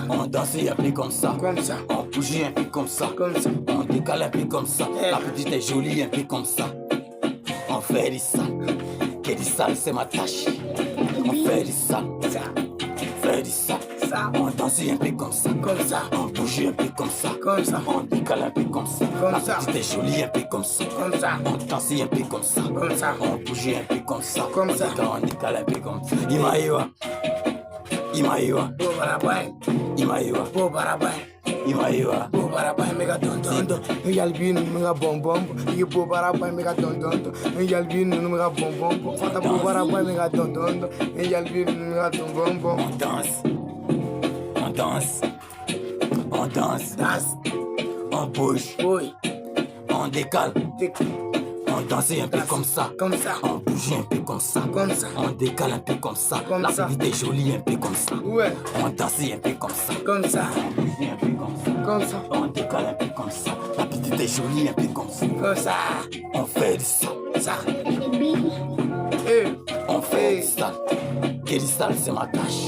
On dansait un peu comme ça, on bougeait un peu comme ça, on décale un peu comme ça. La petite est jolie un peu comme ça. On fait du sale, que du sale c'est ma tâche. On fait du sale, fait du sale. On dansait un peu comme ça, on bougeait un peu comme ça, on décale un peu comme ça. La petite est jolie un peu comme ça, on dansait un peu comme ça, on bougeait un peu comme ça, on décale un peu comme ça. Imaiwa, Imaiwa, Imaiwa, Imaiwa. Bobarabai mega tontondo, yalbino mega bombombo, you bobarabai mega tontondo, yalbino mega bombombo, fata bobarabai mega tontondo, yalbino mega bombombo. On danse, on danse, on danse, on bouge, on décale, on dansait un peu comme ça, on bougeait un peu comme ça, on décale un peu comme ça, la petite est jolie un peu comme ça, on dansait un peu comme ça, on bougeait un peu comme ça, on décale un peu comme ça, la petite est jolie un peu comme ça, on fait du sale, on fait du sale, que du sale c'est ma tâche,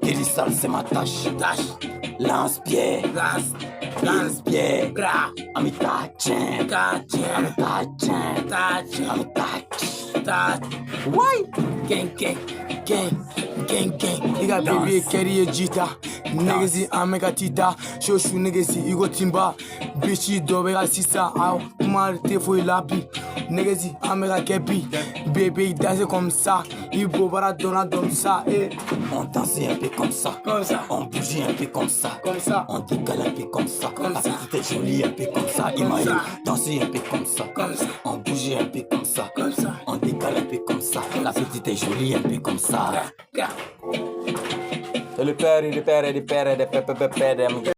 que du sale c'est ma tâche, lance-pierre, lance-pierre, amitachin, Why? Gang. Iga baby carry a jita. Niggas amega tita. Shoshu niggas igo timba. Bichi dobega sisa. Aw kumar te foi lapi. Niggas amega kepi. Baby danse comme ça. Ibo bara dona comme ça. On dansait un peu comme ça, on bougeait un peu comme ça, on décale un peu comme ça, la petite est jolie un peu comme ça, Imaï, dansait un peu comme ça, on bougeait un peu comme ça, on décale un peu comme ça, la petite est jolie un peu comme ça. C'est le père,